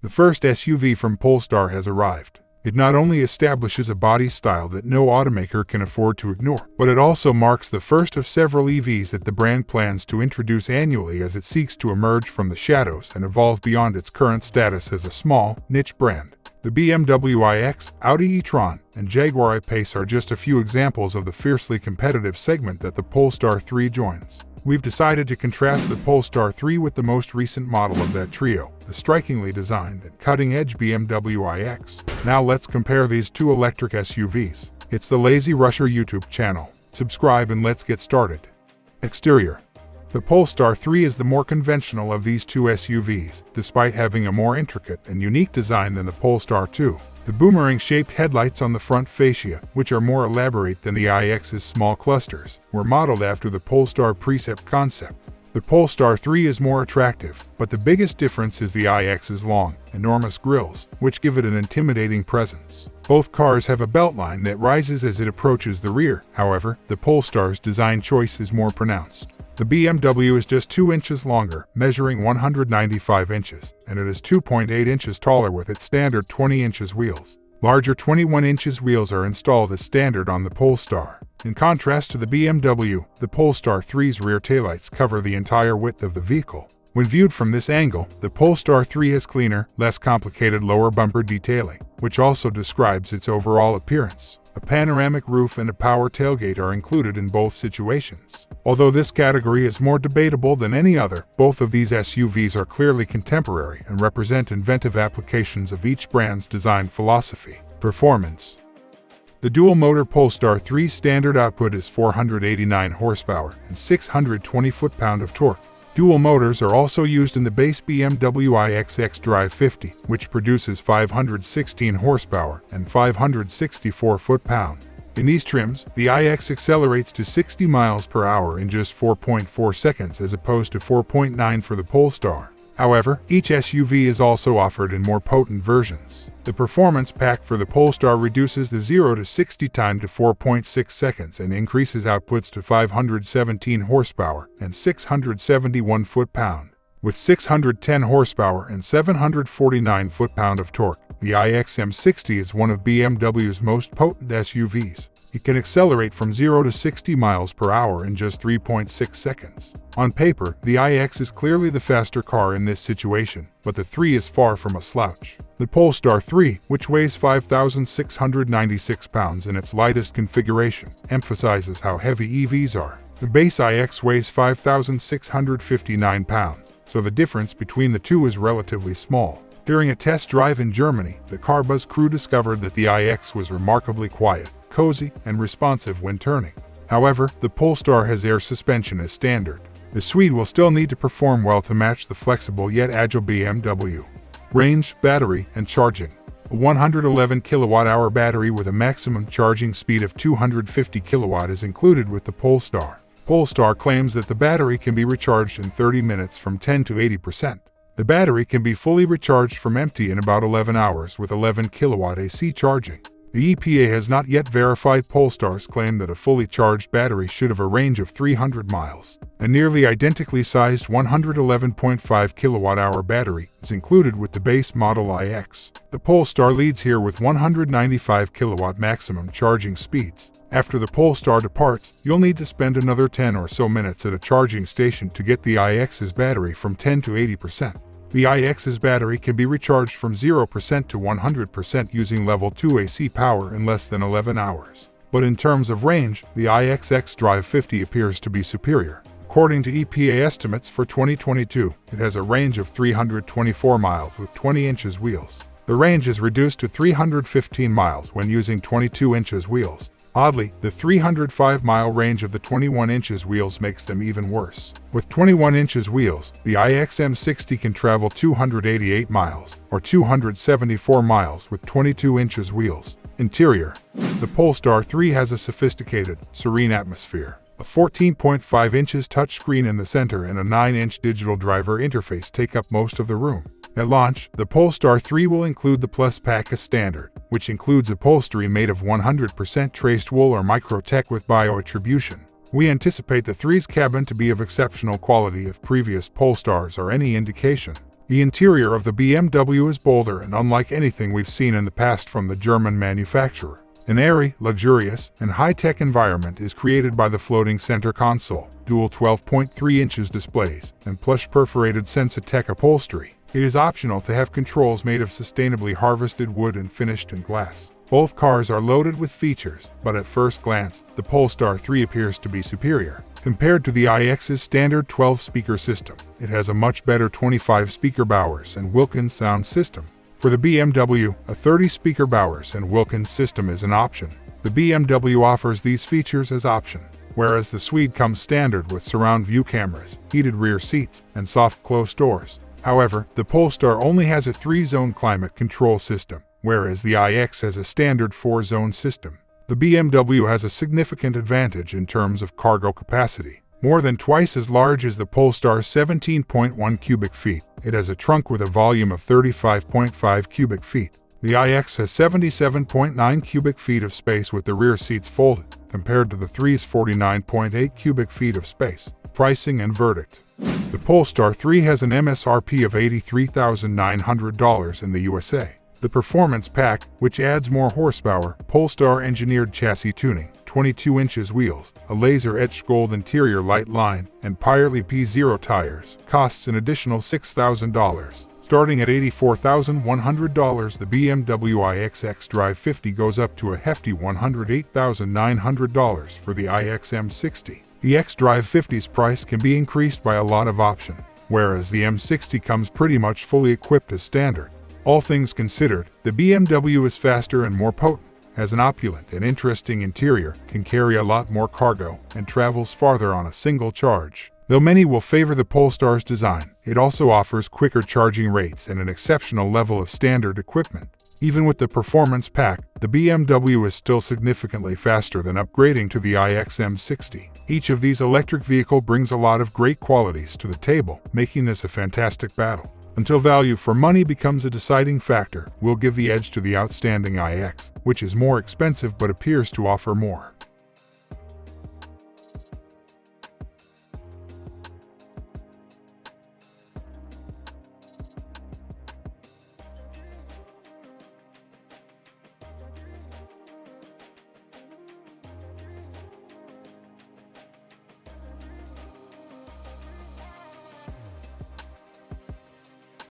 The first SUV from Polestar has arrived. It not only establishes a body style that no automaker can afford to ignore, but it also marks the first of several EVs that the brand plans to introduce annually as it seeks to emerge from the shadows and evolve beyond its current status as a small, niche brand. The BMW iX, Audi e-tron, and Jaguar I-Pace are just a few examples of the fiercely competitive segment that the Polestar 3 joins. We've decided to contrast the Polestar 3 with the most recent model of that trio, the strikingly designed and cutting-edge BMW iX. Now let's compare these two electric SUVs. It's the Lazy Rusher YouTube channel. Subscribe and let's get started. Exterior. The Polestar 3 is the more conventional of these two SUVs, despite having a more intricate and unique design than the Polestar 2. The boomerang-shaped headlights on the front fascia, which are more elaborate than the iX's small clusters, were modeled after the Polestar Precept concept. The Polestar 3 is more attractive, but the biggest difference is the iX's long, enormous grilles, which give it an intimidating presence. Both cars have a beltline that rises as it approaches the rear. However, the Polestar's design choice is more pronounced. The BMW is just 2 inches longer, measuring 195 inches, and it is 2.8 inches taller with its standard 20 inches wheels. Larger 21 inches wheels are installed as standard on the Polestar. In contrast to the BMW, the Polestar 3's rear taillights cover the entire width of the vehicle. When viewed from this angle, the Polestar 3 has cleaner, less complicated lower bumper detailing, which also describes its overall appearance. A panoramic roof and a power tailgate are included in both situations. Although this category is more debatable than any other, both of these SUVs are clearly contemporary and represent inventive applications of each brand's design philosophy. Performance. The dual-motor Polestar 3's standard output is 489 horsepower and 620 foot-pound of torque. Dual motors are also used in the base BMW iX xDrive 50, which produces 516 horsepower and 564 foot-pound. In these trims, the iX accelerates to 60 miles per hour in just 4.4 seconds as opposed to 4.9 for the Polestar. However, each SUV is also offered in more potent versions. The performance pack for the Polestar reduces the 0 to 60 time to 4.6 seconds and increases outputs to 517 horsepower and 671 foot-pound. With 610 horsepower and 749 foot-pound of torque, the iX M60 is one of BMW's most potent SUVs. It can accelerate from 0 to 60 miles per hour in just 3.6 seconds. On paper, the iX is clearly the faster car in this situation, but the 3 is far from a slouch. The Polestar 3, which weighs 5,696 pounds in its lightest configuration, emphasizes how heavy EVs are. The base iX weighs 5,659 pounds, so the difference between the two is relatively small. During a test drive in Germany, the CarBuzz crew discovered that the iX was remarkably quiet, cozy, and responsive when turning. However, the Polestar has air suspension as standard. The suite will still need to perform well to match the flexible yet agile BMW. Range, battery, and charging. A 111 kilowatt-hour battery with a maximum charging speed of 250 kilowatt is included with the Polestar. Polestar claims that the battery can be recharged in 30 minutes from 10 to 80%. The battery can be fully recharged from empty in about 11 hours with 11 kilowatt AC charging. The EPA has not yet verified Polestar's claim that a fully charged battery should have a range of 300 miles. A nearly identically sized 111.5 kilowatt-hour battery is included with the base model iX. The Polestar leads here with 195 kilowatt maximum charging speeds. After the Polestar departs, you'll need to spend another 10 or so minutes at a charging station to get the iX's battery from 10 to 80%. The iX's battery can be recharged from 0% to 100% using level 2 AC power in less than 11 hours. But in terms of range, the iX xDrive 50 appears to be superior. According to EPA estimates for 2022, it has a range of 324 miles with 20 inches wheels. The range is reduced to 315 miles when using 22 inches wheels. Oddly, the 305-mile range of the 21 inches wheels makes them even worse. With 21 inches wheels, the iX M60 can travel 288 miles, or 274 miles with 22 inches wheels. Interior. The Polestar 3 has a sophisticated, serene atmosphere. A 14.5 inches touchscreen in the center and a 9-inch digital driver interface take up most of the room. At launch, the Polestar 3 will include the Plus Pack as standard, which includes upholstery made of 100% traced wool or microtech with bioattribution. We anticipate the 3's cabin to be of exceptional quality if previous Polestars are any indication. The interior of the BMW is bolder and unlike anything we've seen in the past from the German manufacturer. An airy, luxurious, and high-tech environment is created by the floating center console, dual 12.3 inches displays, and plush perforated Sensatech upholstery. It is optional to have controls made of sustainably harvested wood and finished in glass. Both cars are loaded with features, but at first glance, the Polestar 3 appears to be superior. Compared to the iX's standard 12-speaker system, it has a much better 25-speaker Bowers and Wilkins sound system. For the BMW, a 30-speaker Bowers and Wilkins system is an option. The BMW offers these features as option, whereas the Swede comes standard with surround view cameras, heated rear seats, and soft closed doors. However, the Polestar only has a 3-zone climate control system, whereas the iX has a standard 4-zone system. The BMW has a significant advantage in terms of cargo capacity. More than twice as large as the Polestar's 17.1 cubic feet, it has a trunk with a volume of 35.5 cubic feet. The iX has 77.9 cubic feet of space with the rear seats folded, compared to the 3's 49.8 cubic feet of space. Pricing and verdict. The Polestar 3 has an MSRP of $83,900 in the USA. The Performance Pack, which adds more horsepower, Polestar-engineered chassis tuning, 22 inches wheels, a laser-etched gold interior light line, and Pirelli P0 tires, costs an additional $6,000. Starting at $84,100, the BMW iX xDrive 50 goes up to a hefty $108,900 for the iX M60. The xDrive 50's price can be increased by a lot of options, whereas the M60 comes pretty much fully equipped as standard. All things considered, the BMW is faster and more potent, has an opulent and interesting interior, can carry a lot more cargo, and travels farther on a single charge. Though many will favor the Polestar's design, it also offers quicker charging rates and an exceptional level of standard equipment. Even with the Performance Pack, the BMW is still significantly faster than upgrading to the iX M60. Each of these electric vehicles brings a lot of great qualities to the table, making this a fantastic battle. Until value for money becomes a deciding factor, we'll give the edge to the outstanding iX, which is more expensive but appears to offer more.